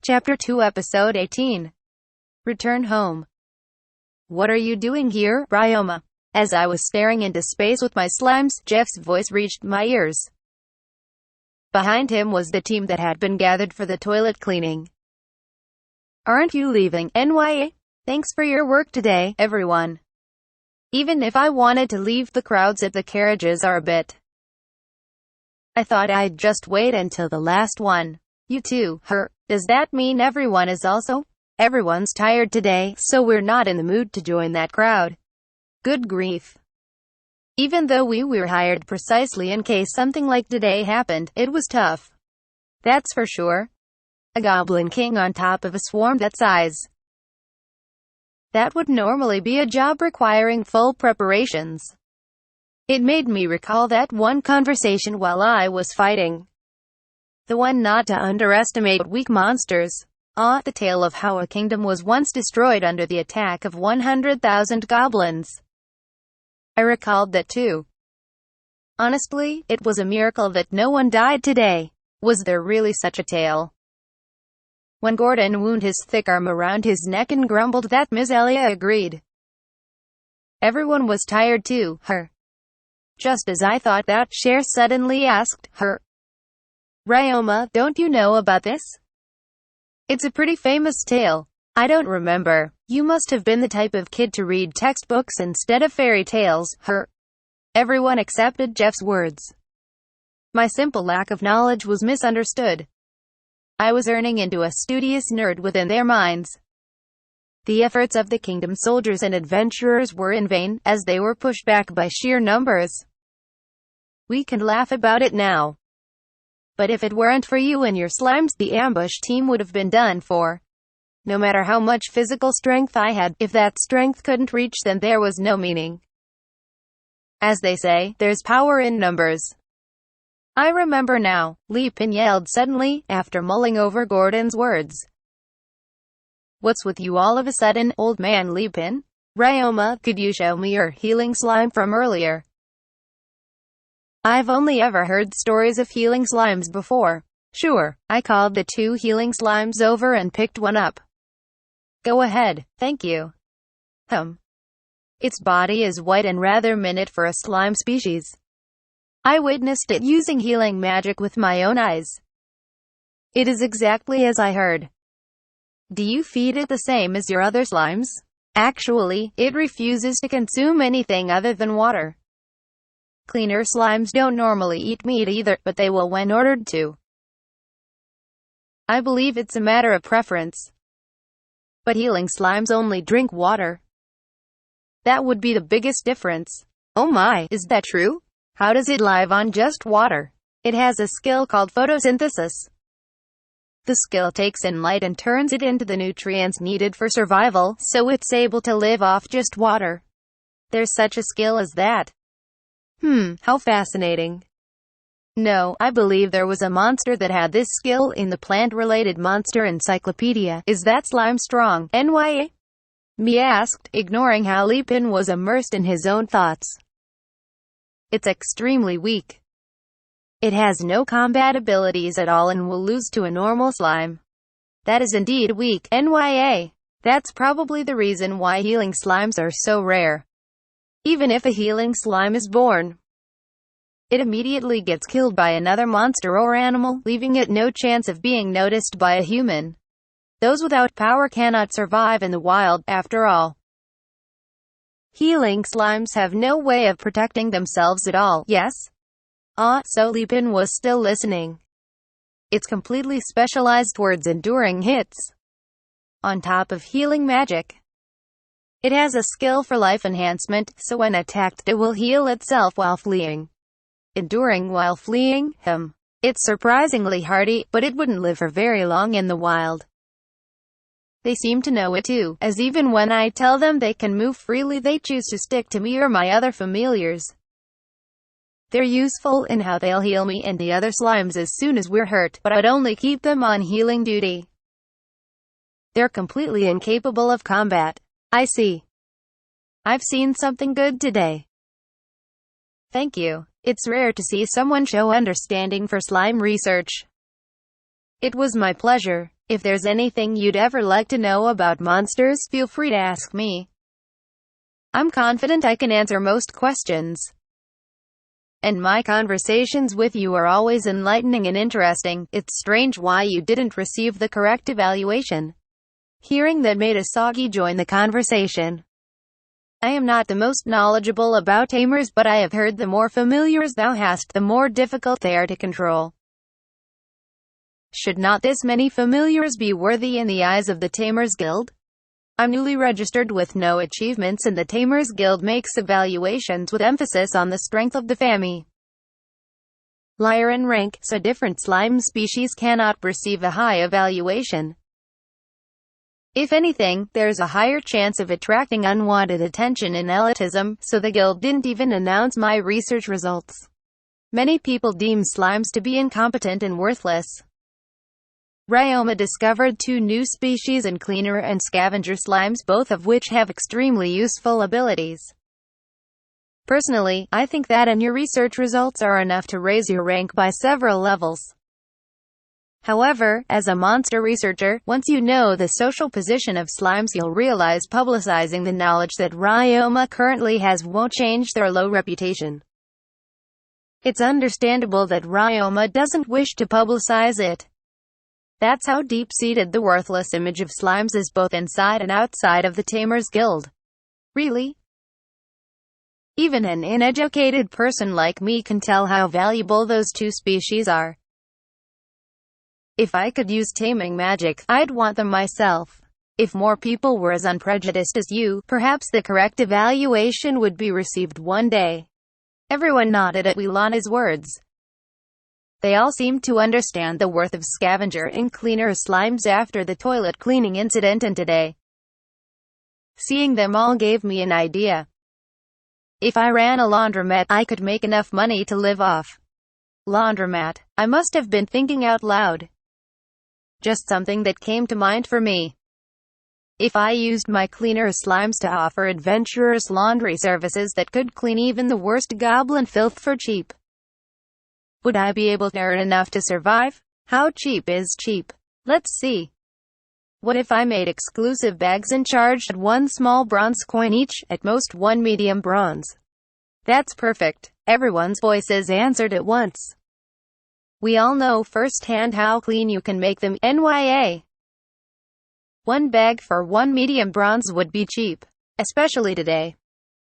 Chapter 2 Episode 18. Return Home. What are you doing here, Ryoma? As I was staring into space with my slimes, Jeff's voice reached my ears. Behind him was the team that had been gathered for the toilet cleaning. Aren't you leaving, NYA? Thanks for your work today, everyone. Even if I wanted to leave, the crowds at the carriages are a bit. I thought I'd just wait until the last one. You too, her. Does that mean everyone is also? Everyone's tired today, so we're not in the mood to join that crowd. Good grief. Even though we were hired precisely in case something like today happened, it was tough. That's for sure. A goblin king on top of a swarm that size. That would normally be a job requiring full preparations. It made me recall that one conversation while I was fighting. The one not to underestimate weak monsters. The tale of how a kingdom was once destroyed under the attack of 100,000 goblins. I recalled that too. Honestly, it was a miracle that no one died today. Was there really such a tale? When Gordon wound his thick arm around his neck and grumbled that Miss Elia agreed. Everyone was tired too, her. Just as I thought that, Cher suddenly asked, her. Ryoma, don't you know about this? It's a pretty famous tale. I don't remember. You must have been the type of kid to read textbooks instead of fairy tales, her. Everyone accepted Jeff's words. My simple lack of knowledge was misunderstood. I was turning into a studious nerd within their minds. The efforts of the kingdom soldiers and adventurers were in vain, as they were pushed back by sheer numbers. We can laugh about it now. But if it weren't for you and your slimes, the ambush team would have been done for. No matter how much physical strength I had, if that strength couldn't reach, then there was no meaning. As they say, there's power in numbers. I remember now, Li Pin yelled suddenly, after mulling over Gordon's words. What's with you all of a sudden, old man Li Pin? Ryoma, could you show me your healing slime from earlier? I've only ever heard stories of healing slimes before. Sure, I called the 2 healing slimes over and picked one up. Go ahead, thank you. Its body is white and rather minute for a slime species. I witnessed it using healing magic with my own eyes. It is exactly as I heard. Do you feed it the same as your other slimes? Actually, it refuses to consume anything other than water. Cleaner slimes don't normally eat meat either, but they will when ordered to. I believe it's a matter of preference. But healing slimes only drink water. That would be the biggest difference. Oh my, is that true? How does it live on just water? It has a skill called photosynthesis. The skill takes in light and turns it into the nutrients needed for survival, so it's able to live off just water. There's such a skill as that. How fascinating. No, I believe there was a monster that had this skill in the plant-related monster encyclopedia. Is that slime strong, NYA? Me asked, ignoring how Li Pin was immersed in his own thoughts. It's extremely weak. It has no combat abilities at all and will lose to a normal slime. That is indeed weak, NYA. That's probably the reason why healing slimes are so rare. Even if a healing slime is born, it immediately gets killed by another monster or animal, leaving it no chance of being noticed by a human. Those without power cannot survive in the wild, after all. Healing slimes have no way of protecting themselves at all, yes? So Li Pin was still listening. It's completely specialized towards enduring hits. On top of healing magic, it has a skill for life enhancement, so when attacked it will heal itself while fleeing. Enduring while fleeing, It's surprisingly hardy, but it wouldn't live for very long in the wild. They seem to know it too, as even when I tell them they can move freely, they choose to stick to me or my other familiars. They're useful in how they'll heal me and the other slimes as soon as we're hurt, but I'd only keep them on healing duty. They're completely incapable of combat. I see. I've seen something good today. Thank you. It's rare to see someone show understanding for slime research. It was my pleasure. If there's anything you'd ever like to know about monsters, feel free to ask me. I'm confident I can answer most questions. And my conversations with you are always enlightening and interesting. It's strange why you didn't receive the correct evaluation. Hearing that made a Soggy join the conversation. I am not the most knowledgeable about tamers, but I have heard the more familiars thou hast, the more difficult they are to control. Should not this many familiars be worthy in the eyes of the Tamers Guild? I'm newly registered with no achievements, and the Tamers Guild makes evaluations with emphasis on the strength of the family. Liar and rank, so different slime species cannot receive a high evaluation. If anything, there's a higher chance of attracting unwanted attention and elitism, so the guild didn't even announce my research results. Many people deem slimes to be incompetent and worthless. Ryoma discovered 2 new species in cleaner and scavenger slimes, both of which have extremely useful abilities. Personally, I think that and your research results are enough to raise your rank by several levels. However, as a monster researcher, once you know the social position of slimes, you'll realize publicizing the knowledge that Ryoma currently has won't change their low reputation. It's understandable that Ryoma doesn't wish to publicize it. That's how deep-seated the worthless image of slimes is, both inside and outside of the Tamers Guild. Really? Even an uneducated person like me can tell how valuable those 2 species are. If I could use taming magic, I'd want them myself. If more people were as unprejudiced as you, perhaps the correct evaluation would be received one day. Everyone nodded at Wilana's words. They all seemed to understand the worth of scavenger and cleaner slimes after the toilet cleaning incident and today. Seeing them all gave me an idea. If I ran a laundromat, I could make enough money to live off. Laundromat. I must have been thinking out loud. Just something that came to mind for me. If I used my cleaner slimes to offer adventurous laundry services that could clean even the worst goblin filth for cheap, would I be able to earn enough to survive? How cheap is cheap? Let's see. What if I made exclusive bags and charged 1 small bronze coin each, at most 1 medium bronze? That's perfect. Everyone's voices answered at once. We all know firsthand how clean you can make them. NYA. 1 bag for 1 medium bronze would be cheap. Especially today.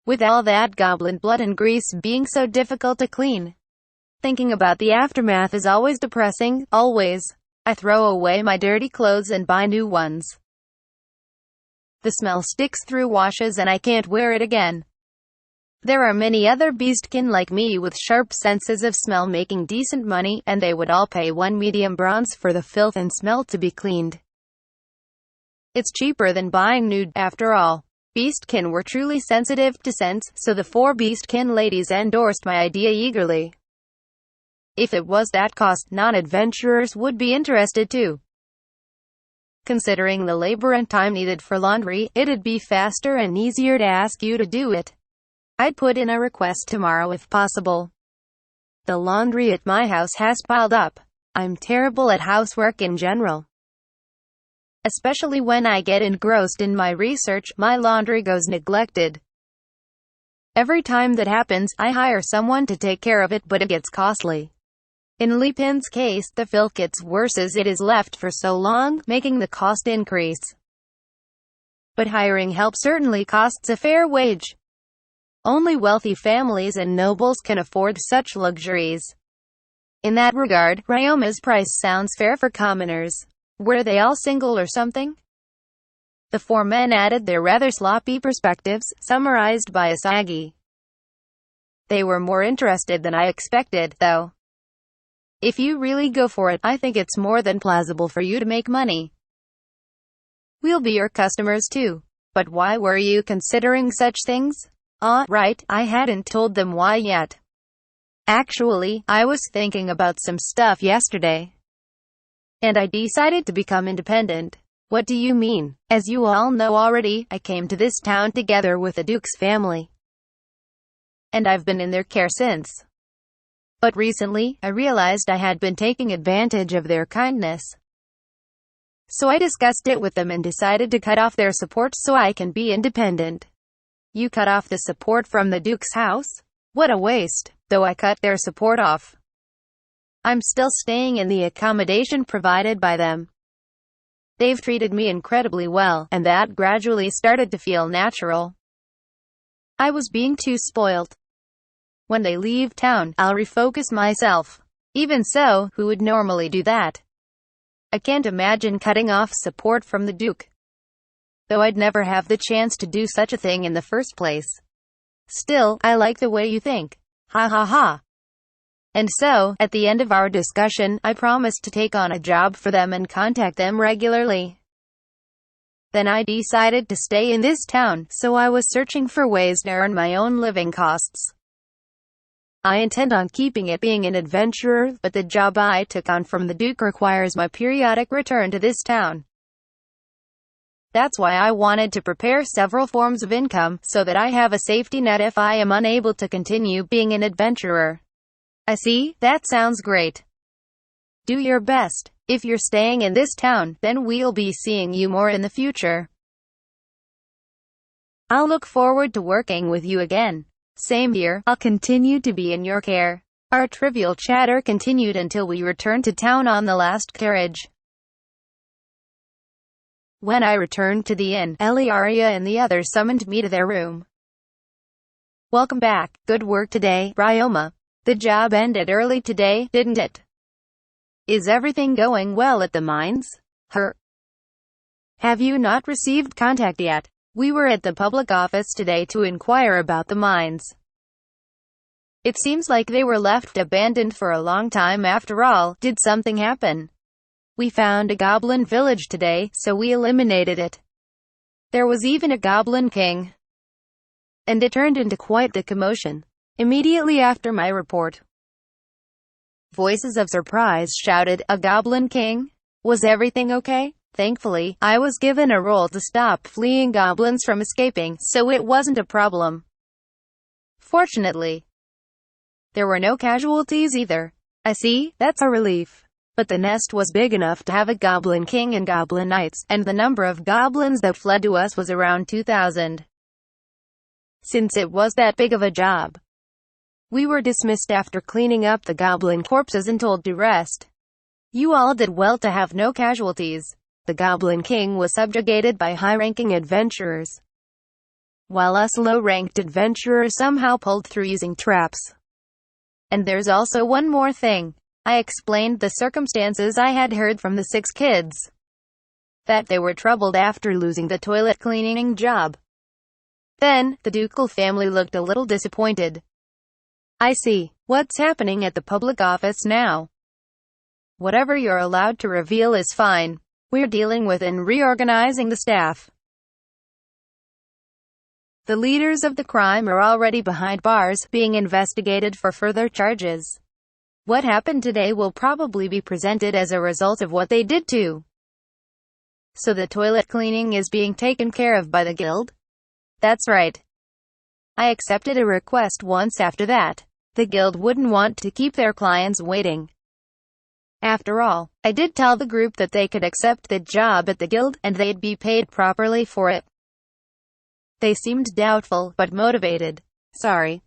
With all that goblin blood and grease being so difficult to clean. Thinking about the aftermath is always depressing, always. I throw away my dirty clothes and buy new ones. The smell sticks through washes and I can't wear it again. There are many other beastkin like me with sharp senses of smell making decent money, and they would all pay 1 medium bronze for the filth and smell to be cleaned. It's cheaper than buying new, after all. Beastkin were truly sensitive to scents, so the 4 beastkin ladies endorsed my idea eagerly. If it was that cost, non-adventurers would be interested too. Considering the labor and time needed for laundry, it'd be faster and easier to ask you to do it. I'd put in a request tomorrow if possible. The laundry at my house has piled up. I'm terrible at housework in general. Especially when I get engrossed in my research, my laundry goes neglected. Every time that happens, I hire someone to take care of it, but it gets costly. In Lipin's case, the filth gets worse as it is left for so long, making the cost increase. But hiring help certainly costs a fair wage. Only wealthy families and nobles can afford such luxuries. In that regard, Ryoma's price sounds fair for commoners. Were they all single or something? The 4 men added their rather sloppy perspectives, summarized by Asagi. They were more interested than I expected, though. If you really go for it, I think it's more than plausible for you to make money. We'll be your customers too. But why were you considering such things? Right, I hadn't told them why yet. Actually, I was thinking about some stuff yesterday. And I decided to become independent. What do you mean? As you all know already, I came to this town together with the Duke's family. And I've been in their care since. But recently, I realized I had been taking advantage of their kindness. So I discussed it with them and decided to cut off their support so I can be independent. You cut off the support from the Duke's house? What a waste. Though I cut their support off, I'm still staying in the accommodation provided by them. They've treated me incredibly well, and that gradually started to feel natural. I was being too spoilt. When they leave town, I'll refocus myself. Even so, who would normally do that? I can't imagine cutting off support from the Duke. Though I'd never have the chance to do such a thing in the first place. Still, I like the way you think. Ha ha ha. And so, at the end of our discussion, I promised to take on a job for them and contact them regularly. Then I decided to stay in this town, so I was searching for ways to earn my own living costs. I intend on keeping it being an adventurer, but the job I took on from the Duke requires my periodic return to this town. That's why I wanted to prepare several forms of income, so that I have a safety net if I am unable to continue being an adventurer. I see, that sounds great. Do your best. If you're staying in this town, then we'll be seeing you more in the future. I'll look forward to working with you again. Same here, I'll continue to be in your care. Our trivial chatter continued until we returned to town on the last carriage. When I returned to the inn, Eliaria and the others summoned me to their room. Welcome back. Good work today, Ryoma. The job ended early today, didn't it? Is everything going well at the mines? Have you not received contact yet? We were at the public office today to inquire about the mines. It seems like they were left abandoned for a long time after all. Did something happen? We found a goblin village today, so we eliminated it. There was even a goblin king. And it turned into quite the commotion. Immediately after my report, voices of surprise shouted, "A goblin king? Was everything okay?" Thankfully, I was given a role to stop fleeing goblins from escaping, so it wasn't a problem. Fortunately, there were no casualties either. I see, that's a relief. But the nest was big enough to have a goblin king and goblin knights, and the number of goblins that fled to us was around 2,000. Since it was that big of a job, we were dismissed after cleaning up the goblin corpses and told to rest. You all did well to have no casualties. The Goblin King was subjugated by high-ranking adventurers, while us low-ranked adventurers somehow pulled through using traps. And there's also one more thing. I explained the circumstances I had heard from the 6 kids. That they were troubled after losing the toilet cleaning job. Then, the ducal family looked a little disappointed. I see. What's happening at the public office now? Whatever you're allowed to reveal is fine. We're dealing with and reorganizing the staff. The leaders of the crime are already behind bars, being investigated for further charges. What happened today will probably be presented as a result of what they did too. So the toilet cleaning is being taken care of by the guild? That's right. I accepted a request once after that. The guild wouldn't want to keep their clients waiting. After all, I did tell the group that they could accept the job at the guild, and they'd be paid properly for it. They seemed doubtful, but motivated. Sorry.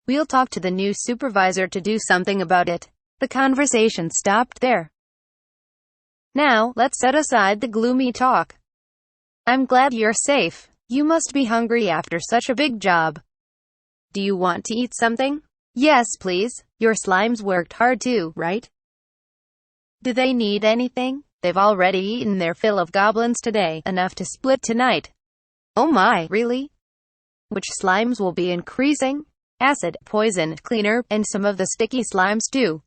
We'll talk to the new supervisor to do something about it. The conversation stopped there. Now, let's set aside the gloomy talk. I'm glad you're safe. You must be hungry after such a big job. Do you want to eat something? Yes, please. Your slimes worked hard too, right? Do they need anything? They've already eaten their fill of goblins today, enough to split tonight. Oh my, really? Which slimes will be increasing? Acid, poison, cleaner, and some of the sticky slimes too.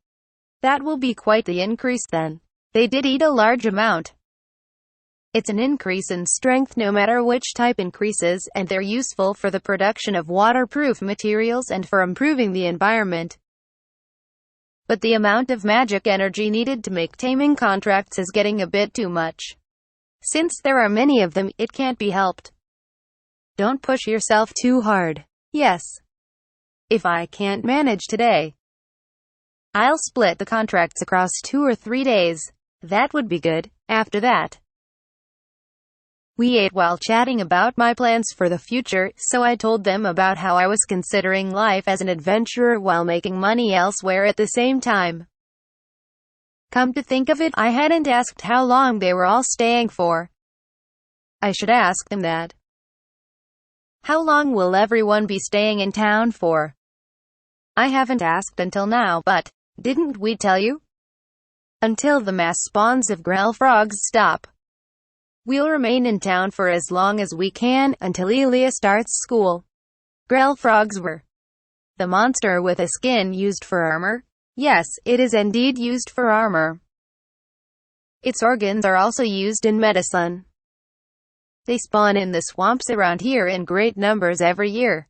That will be quite the increase then. They did eat a large amount. It's an increase in strength no matter which type increases, and they're useful for the production of waterproof materials and for improving the environment. But the amount of magic energy needed to make taming contracts is getting a bit too much. Since there are many of them, it can't be helped. Don't push yourself too hard. Yes. If I can't manage today, I'll split the contracts across 2 or 3 days. That would be good. After that, we ate while chatting about my plans for the future, so I told them about how I was considering life as an adventurer while making money elsewhere at the same time. Come to think of it, I hadn't asked how long they were all staying for. I should ask them that. How long will everyone be staying in town for? I haven't asked until now, but didn't we tell you? Until the mass spawns of Grell frogs stop. We'll remain in town for as long as we can, until Elia starts school. Grell frogs were the monster with a skin used for armor. Yes, it is indeed used for armor. Its organs are also used in medicine. They spawn in the swamps around here in great numbers every year.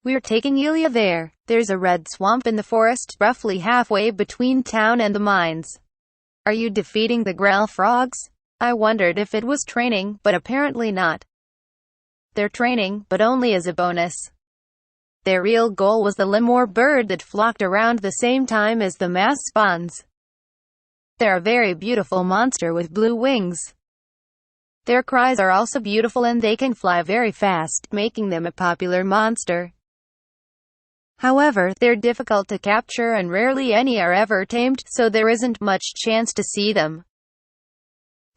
We're taking Elia there. There's a red swamp in the forest, roughly halfway between town and the mines. Are you defeating the Grell frogs? I wondered if it was training, but apparently not. They're training, but only as a bonus. Their real goal was the lemur bird that flocked around the same time as the mass spawns. They're a very beautiful monster with blue wings. Their cries are also beautiful and they can fly very fast, making them a popular monster. However, they're difficult to capture and rarely any are ever tamed, so there isn't much chance to see them.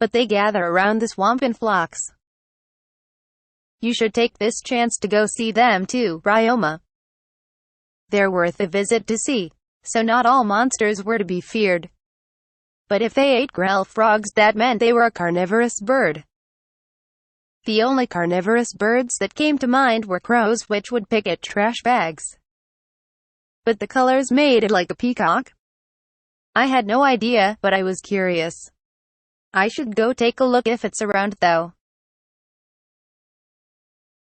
But they gather around the swamp in flocks. You should take this chance to go see them too, Ryoma. They're worth a visit to see. So not all monsters were to be feared. But if they ate Grell frogs, that meant they were a carnivorous bird. The only carnivorous birds that came to mind were crows, which would pick at trash bags. But the colors made it like a peacock. I had no idea, but I was curious. I should go take a look if it's around though.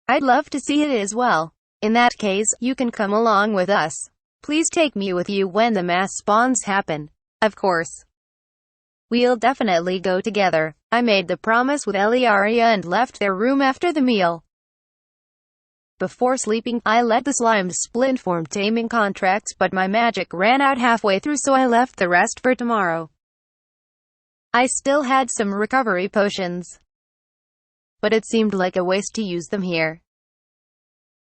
I'd love to see it as well. In that case, you can come along with us. Please take me with you when the mass spawns happen. Of course. We'll definitely go together. I made the promise with Eliaria and left their room after the meal. Before sleeping, I let the slimes split form taming contracts, but my magic ran out halfway through, so I left the rest for tomorrow. I still had some recovery potions, but it seemed like a waste to use them here.